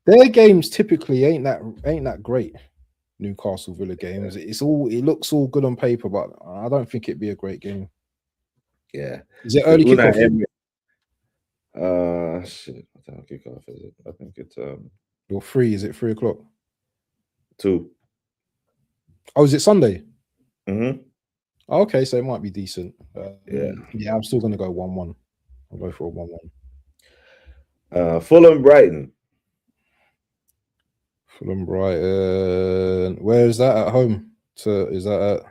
Their games typically ain't that great. Newcastle Villa games. It looks all good on paper, but I don't think it'd be a great game. Yeah. Is it early kickoff? Shit. What time kickoff is it? I think it's You're 3. Is it 3 o'clock? 2. Oh, is it Sunday? Okay, so it might be decent. Yeah, I'm still gonna go 1-1. I'll go for a 1-1. Fulham Brighton. Where is that at home? Is that at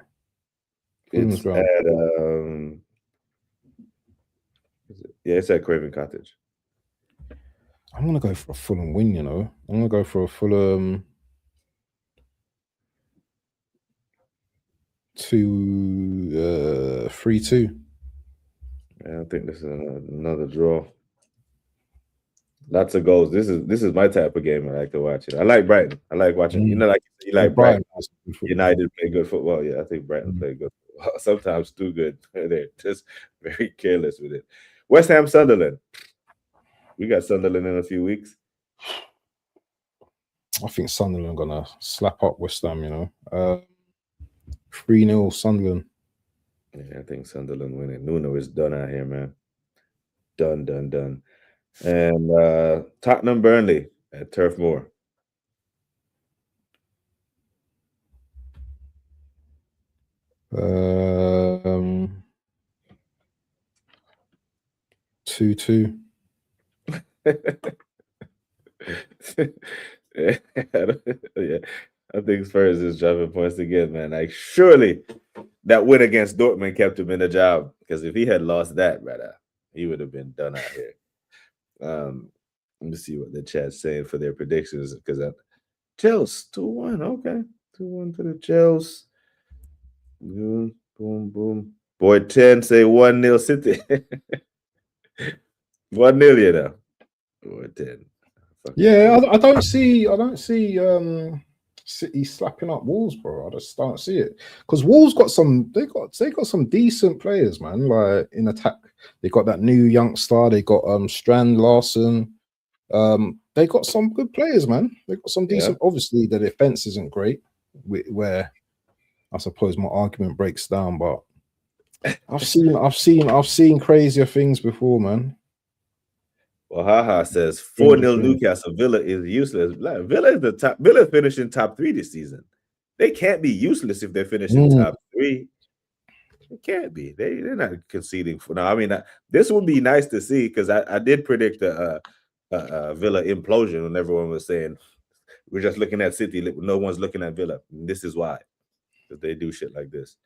Fulham's ground? It's at Craven Cottage. I'm gonna go for a Fulham win. I'm gonna go for a Fulham 3-2. Yeah, I think this is another draw. Lots of goals. This is my type of game I like to watch. I like Brighton. I like watching. You like Brighton. United play good football. Yeah, I think Brighton play good football. Sometimes too good. They're just very careless with it. West Ham, Sunderland. We got Sunderland in a few weeks. I think Sunderland gonna slap up West Ham. 3-0 Sunderland. Yeah, I think Sunderland winning. Nuno is done out here, man. Done. And Tottenham Burnley at Turf Moor. 2-2. Yeah, I think Spurs is dropping points again, man. Like, surely that win against Dortmund kept him in the job, because if he had lost that, brother, he would have been done out here. Let me see what the chat's saying for their predictions, because Chelsea 2-1, okay, 2-1 to the Chelsea. Boom, boom, boom. Boy, 10 say 1-0 City. 1-0, you know. Boy, 10. Yeah, I don't see City slapping up Wolves, bro. I just don't see it, because Wolves got some. They got some decent players, man. Like in attack, they got that new young star. They got Strand Larson. They got some good players, man. They got some decent. Yeah. Obviously, the defense isn't great. Where I suppose my argument breaks down, but I've seen crazier things before, man. Well, Haha says 4-0 Newcastle. Villa is useless. Villa is the top. Villa finishing top 3 this season. They can't be useless if they're finishing top 3. It can't be. They're not conceding for now. I mean, this would be nice to see, because I did predict a Villa implosion when everyone was saying we're just looking at City. No one's looking at Villa. And this is why, because they do shit like this.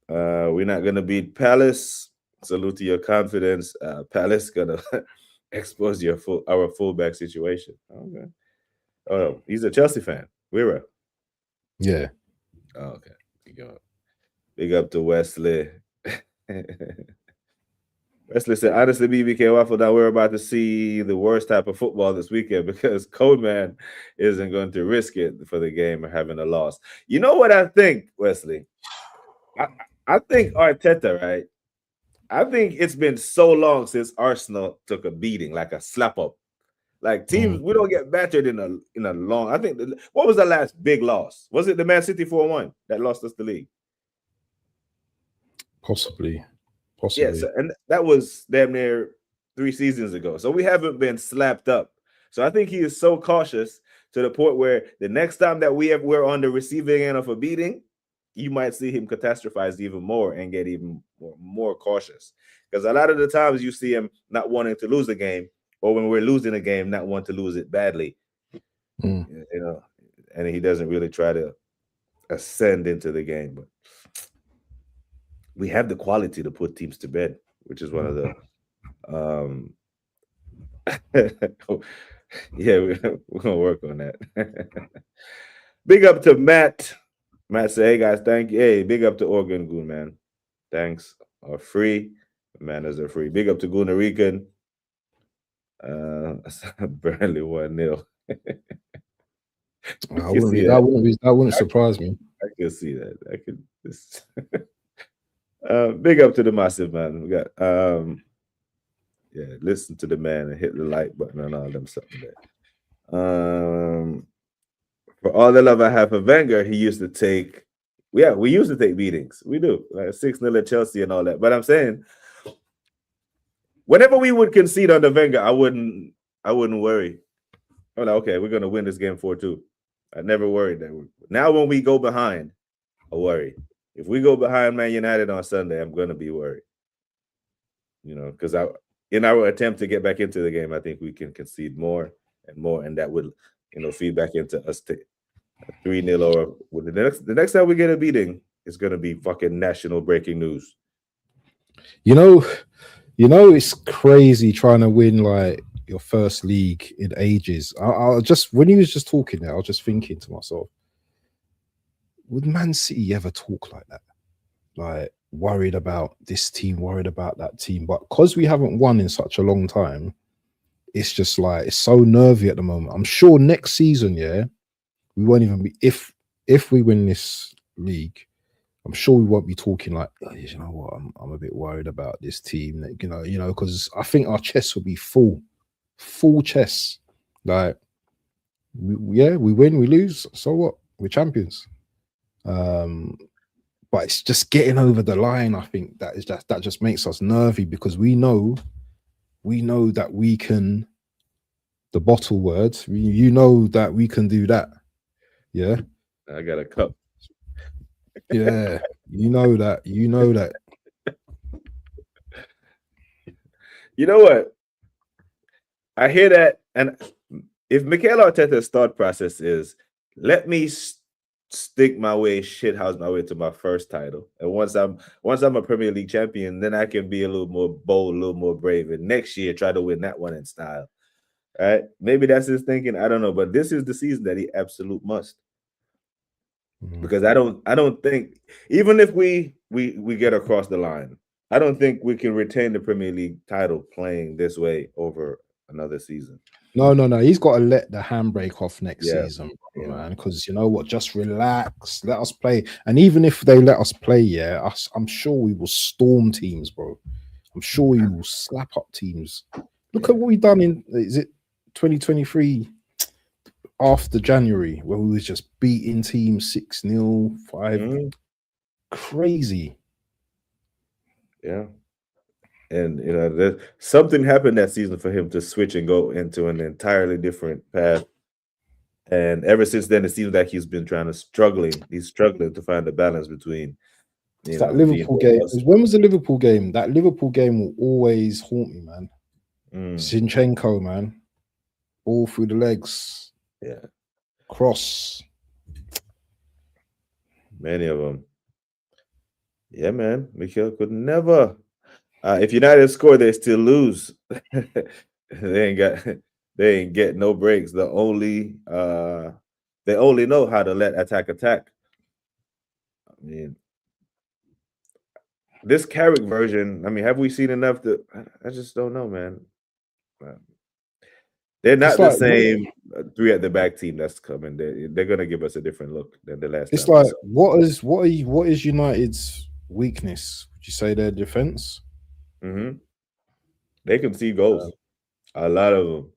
We're not gonna beat Palace. Salute to your confidence. Palace gonna expose our fullback situation. Okay. Oh, he's a Chelsea fan. We're yeah. Oh, okay. Big up to Wesley. Wesley said, honestly, BBK Waffle, now we're about to see the worst type of football this weekend, because Codeman isn't going to risk it for the game or having a loss. You know what I think, Wesley? I think Arteta, right? I think it's been so long since Arsenal took a beating, like a slap up. Like teams, we don't get battered in a long. I think what was the last big loss? Was it the Man City 4-1 that lost us the league? Possibly. Yeah, so, and that was damn near 3 seasons ago. So we haven't been slapped up. So I think he is so cautious to the point where the next time that we're on the receiving end of a beating, you might see him catastrophize even more and get even more cautious. Because a lot of the times you see him not wanting to lose a game, or when we're losing a game, not want to lose it badly. You know, and he doesn't really try to ascend into the game. But we have the quality to put teams to bed, which is one of the yeah, we're gonna work on that. Big up to Matt. Matt say, hey guys, thank you. Hey, big up to Organ Goon, man. Thanks. Are free. Manners are free. Big up to Goona Rican. Burnley 1-0. That wouldn't surprise me. I can see that. I could just big up to the massive man. We got listen to the man and hit the like button and all them stuff like that. For all the love I have for Wenger, he used to take we used to take beatings. We do, like 6-0 at Chelsea and all that. But I'm saying, whenever we would concede under Wenger, I wouldn't worry. I'm like, okay, we're gonna win this game 4-2. I never worried that. Now when we go behind, I worry. If we go behind Man United on Sunday, I'm gonna be worried. You know, because in our attempt to get back into the game, I think we can concede more and more, and that would, feed back into us to 3-0 or the next time we get a beating, it's gonna be fucking national breaking news. You know, it's crazy trying to win like your first league in ages. I just, when he was just talking there, I was just thinking to myself, would Man City ever talk like that? Like worried about this team, worried about that team, but because we haven't won in such a long time, it's just like it's so nervy at the moment. I'm sure next season, we won't even be if we win this league. I'm sure we won't be talking like, oh, you know what, I'm a bit worried about this team. Because I think our chests will be full chests. Like, we win, we lose. So what? We're champions. But it's just getting over the line. I think that just makes us nervy, because we know that we can. The bottle words, you know that we can do that. Yeah, I got a cup. Yeah, You know that. You know that. You know what? I hear that, and if Mikel Arteta's thought process is, let me stick my way, shithouse my way to my first title, and once I'm a Premier League champion, then I can be a little more bold, a little more brave, and next year try to win that one in style. Right? Maybe that's his thinking. I don't know, but this is the season that he absolute must. Because I don't think, even if we get across the line, I don't think we can retain the Premier League title playing this way over another season. No. He's got to let the handbrake off next season, yeah, man. Because you know what? Just relax. Let us play. And even if they let us play, I'm sure we will storm teams, bro. I'm sure we will slap up teams. Look at what we've done is it 2023 after January, where we was just beating teams 6-0, 5. Crazy. Yeah. And you know, something happened that season for him to switch and go into an entirely different path. And ever since then, it seems like he's been struggling to find the balance between that Liverpool game. When was the Liverpool game? That Liverpool game will always haunt me, man. Zinchenko, man. All through the legs. Yeah. Cross. Many of them. Yeah, man. Mikel could never. If United score, they still lose. They ain't get no breaks. They only know how to let attack. I mean, this Carrick version, I mean, have we seen enough I just don't know, man. They're not the same three at the back team that's coming. They're gonna give us a different look than the last. It's like what is United's weakness? Would you say their defense? They can see goals. A lot of them.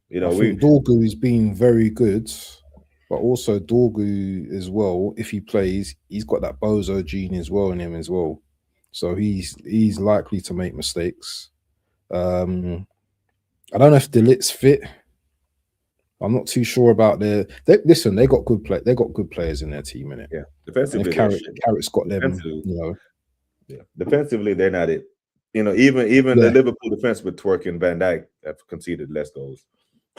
You know, Dorgu is being very good, but also Dorgu as well. If he plays, he's got that bozo gene as well in him as well. So he's likely to make mistakes. I don't know if Delit's fit. I'm not too sure about listen, they got good players in their team, innit? Yeah. Defensively, Carrick's got them, you know. Yeah. Defensively, they're not it. You know, even the Liverpool defense with Twerk and Van Dijk have conceded less goals.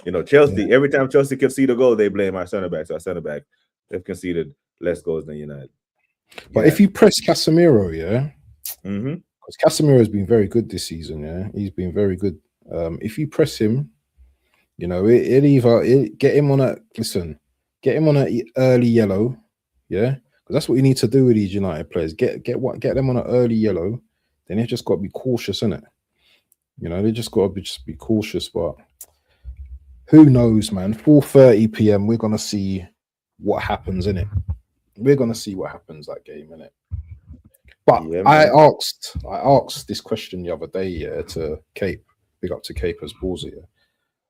You know, Chelsea, every time Chelsea concede a goal, they blame our center backs. Our center back, they've conceded less goals than United. But if you press Casemiro, because Casemiro has been very good this season, he's been very good. If you press him, you know, get him on an early yellow, because that's what you need to do with these United players. Get them on an early yellow. Then they've just got to be cautious, innit? You know, they just got to be cautious. But who knows, man? 4:30 p.m. We're gonna see what happens, innit? We're gonna see what happens that game, innit? But I asked this question the other day, to Cape. Big up to Cape as Ballsy.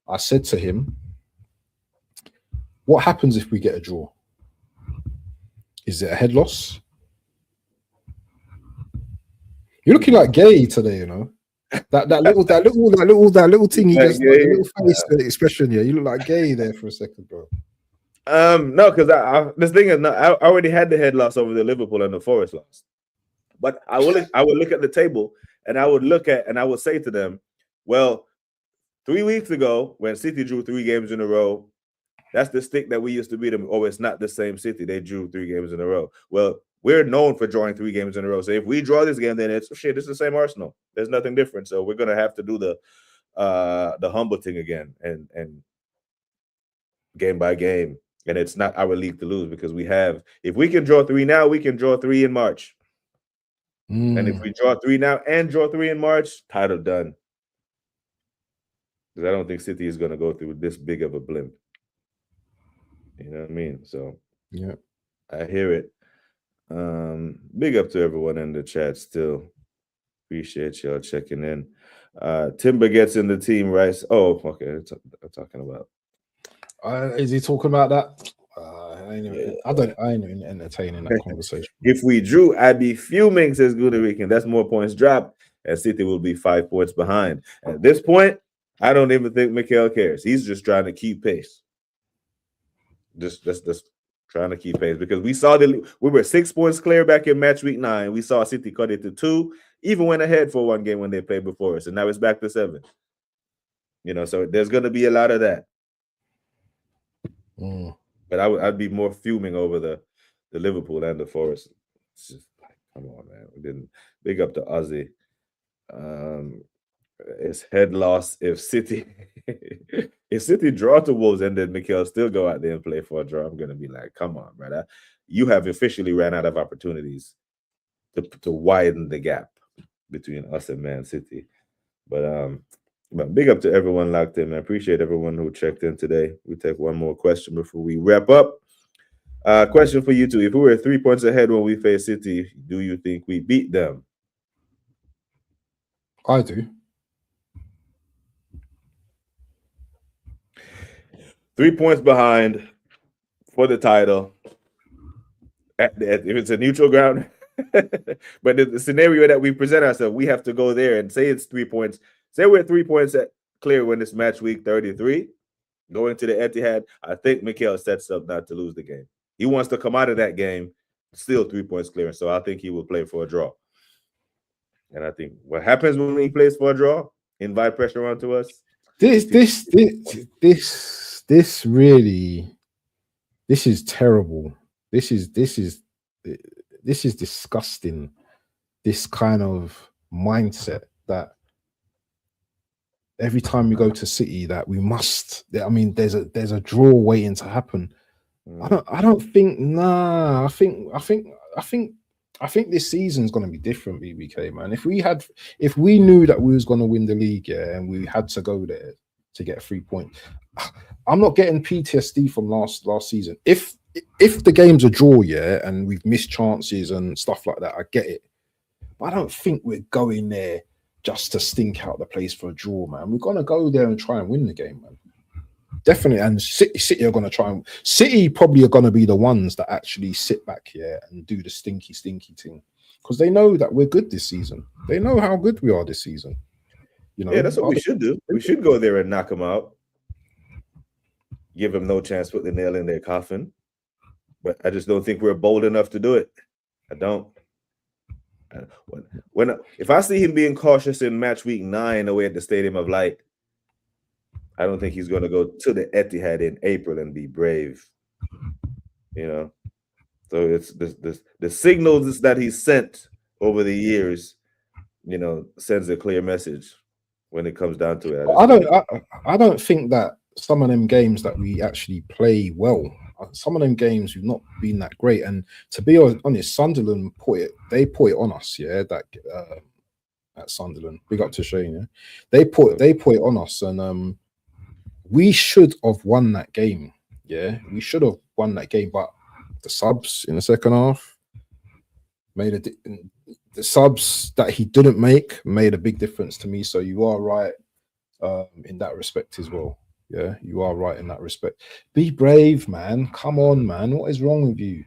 I said to him, what happens if we get a draw? Is it a head loss? You're looking like gay today, you know. That little thing he just like, little face expression, you look like gay there for a second, bro. No, because this thing is I already had the head loss over the Liverpool and the Forest loss. But I would look at the table and I would say to them, well, 3 weeks ago when City drew 3 games in a row, that's the stick that we used to beat them. Oh, it's not the same City. They drew 3 games in a row. Well, we're known for drawing 3 games in a row. So if we draw this game, then it's the same Arsenal. There's nothing different. So we're gonna have to do the humble thing again and game by game. And it's not our league to lose because if we can draw 3 now, we can draw 3 in March. And if we draw 3 now and draw 3 in March, title done. Because I don't think City is going to go through this big of a blimp. You know what I mean? So yeah, I hear it. Big up to everyone in the chat still. Appreciate y'all checking in. Timber gets in the team, right? Oh, okay. I'm talking about. Is he talking about that? I ain't even entertaining that conversation. If we drew, I'd be fuming, says Gooderican. That's more points dropped, and City will be 5 points behind. At this point, I don't even think Mikel cares. He's just trying to keep pace. Just Trying to keep pace because we were 6 points clear back in match week 9. We saw City cut it to 2, even went ahead for one game when they played before us, and now it's back to 7. So there's going to be a lot of that. But I'd be more fuming over the Liverpool and the Forest. It's just like, come on, man. We didn't big up to Ozzy. It's head loss if City draw to Wolves and then Mikel still go out there and play for a draw. I'm gonna be like, come on, brother. You have officially ran out of opportunities to widen the gap between us and Man City. But big up to everyone locked in. I appreciate everyone who checked in today. We take one more question before we wrap up. Question for you two. If we were 3 points ahead when we face City, do you think we beat them? I do. 3 points behind for the title. If it's a neutral ground. But the scenario that we present ourselves, we have to go there and say it's 3 points. Say we're 3 points clear when it's match week 33. Going to the Etihad, I think Mikel sets up not to lose the game. He wants to come out of that game still 3 points clear. So I think he will play for a draw. And I think what happens when he plays for a draw, invite pressure onto us. This is terrible. This is disgusting. This kind of mindset that every time we go to City that we must. I mean, there's a draw waiting to happen. I don't think. Nah, I think this season's going to be different, BBK, man. If we knew that we was going to win the league, and we had to go there to get 3 points, I'm not getting PTSD from last season. If the game's a draw, and we've missed chances and stuff like that, I get it. But I don't think we're going there just to stink out the place for a draw, man. We're going to go there and try and win the game, man. Definitely. And City are going to try and... City probably are going to be the ones that actually sit back here and do the stinky thing. Because they know that we're good this season. They know how good we are this season. Yeah, that's what we should do. We should go there and knock them out. Give them no chance, put the nail in their coffin. But I just don't think we're bold enough to do it. I don't. If I see him being cautious in match week 9 away at the Stadium of Light, I don't think he's going to go to the Etihad in April and be brave. So it's the signals that he sent over the years, sends a clear message when it comes down to it. I don't think that some of them games that we actually play well, some of them games we've not been that great. And to be honest, Sunderland put it on us, that at Sunderland. Big up to Shane, yeah. They put it on us, and we should have won that game. Yeah, we should have won that game, but the subs in the second half the subs that he didn't make made a big difference to me. So you are right in that respect as well. Yeah, you are right in that respect. Be brave, man. Come on, man. What is wrong with you?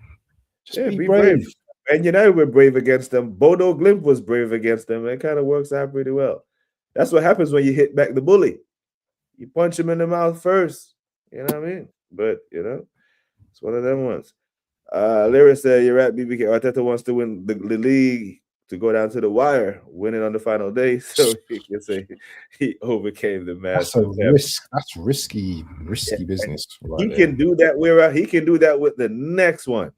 Just be brave. And we're brave against them. Bodo Glimt was brave against them. It kind of works out pretty well. That's what happens when you hit back the bully. You punch him in the mouth first. You know what I mean? But, it's one of them ones. Lyra said, you're right, BBK. Arteta wants to win the league to go down to the wire, win it on the final day, so he can say he overcame the mass. That's risky business. He can do that. He can do that with the next one.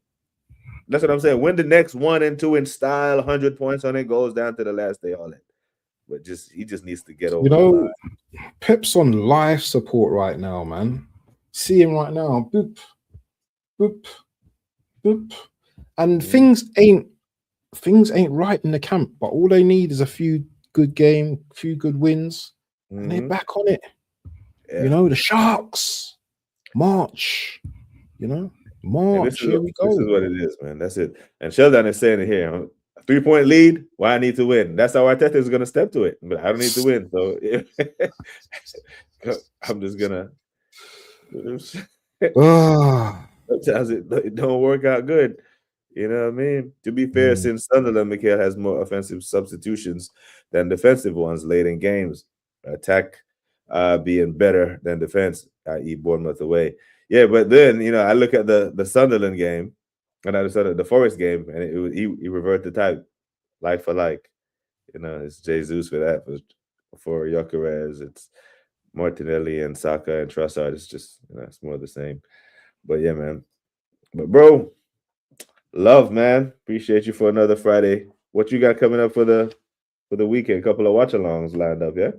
That's what I'm saying. Win the next 1 and 2 in style, 100 points on it, goes down to the last day, all that. But he just needs to get over. Pep's on life support right now, man. See him right now. Boop, boop, boop, and things ain't right in the camp, but all they need is a few good wins, and they're back on it. Yeah. The Sharks, March, March. Here we go. This is what it is, man. That's it. And Sheldon is saying it here. A 3-point lead. Why I need to win? That's how Arteta is going to step to it. But I don't need to win, so I'm just gonna. Sometimes it don't work out good. You know what I mean? To be fair, since Sunderland, Mikel has more offensive substitutions than defensive ones late in games. Attack being better than defense, i.e. Bournemouth away. Yeah, but then I look at the Sunderland game, and I decided the Forest game, and he reverted the type, like for like. It's Jesus for that. For Gyökeres, it's Martinelli and Saka and Trossard. It's just it's more of the same. But yeah, man. But bro, love, man. Appreciate you for another Friday. What you got coming up for the weekend? A couple of watch-alongs lined up, yeah?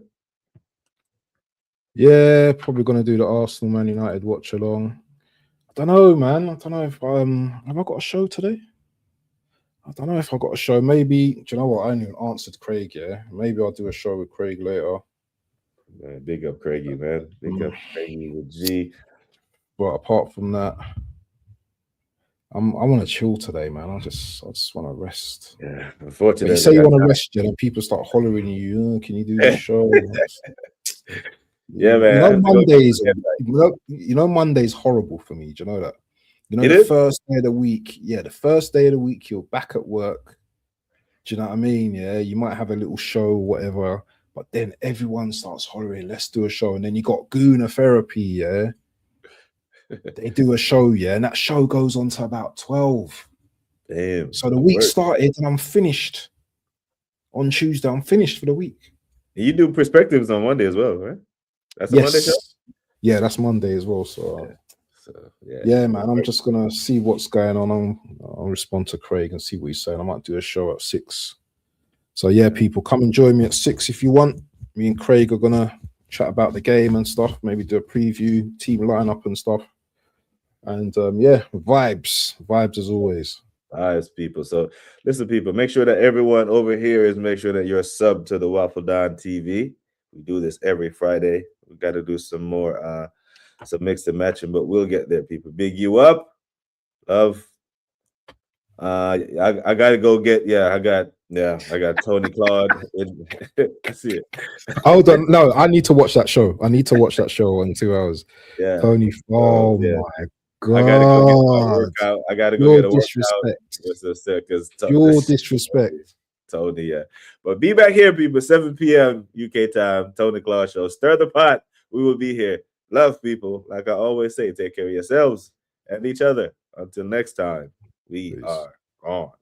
Yeah, probably gonna do the Arsenal Man United watch along. I don't know, man. I don't know if have I got a show today? I don't know if I got a show. Maybe, do you know what? I ain't even answered Craig, yeah. Maybe I'll do a show with Craig later. Man, big up Craigie, man. Big up Craigie with G. But apart from that, I want to chill today, man. I just want to rest. Yeah, unfortunately. But you say you want to rest, and people start hollering at you. Can you do the show? Yeah, man. Mondays. Monday's horrible for me. Do you know that? The first day of the week. Yeah, the first day of the week, you're back at work. Do you know what I mean? Yeah, you might have a little show, whatever. But then everyone starts hollering, let's do a show. And then you got Gooner Therapy, yeah. They do a show, yeah, and that show goes on to about 12. Damn. So the week started and I'm finished. On Tuesday, I'm finished for the week. You do perspectives on Monday as well, right? That's a Monday show? Yeah, that's Monday as well. So yeah, man, I'm just gonna see what's going on. I'll respond to Craig and see what he's saying. I might do a show at 6. So yeah, people, come and join me at 6 if you want. Me and Craig are gonna chat about the game and stuff. Maybe do a preview, team lineup and stuff. And yeah, vibes as always. Nice, people. So listen, people, make sure that everyone over here make sure that you're sub to the Waffle Don TV. We do this every Friday. We got to do some more some mix and matching, but we'll get there, people. Big you up. Love. I gotta go get I got Tony Claude. See it. Hold on. No, I need to watch that show. I need to watch that show in 2 hours. Yeah. Tony. Oh my God. I gotta go get my workout. I gotta go get a workout. Your disrespect. Tony, yeah. But be back here, people, 7 p.m. UK time, Tony Claude Show. Stir the pot. We will be here. Love, people. Like I always say, take care of yourselves and each other. Until next time, we are gone.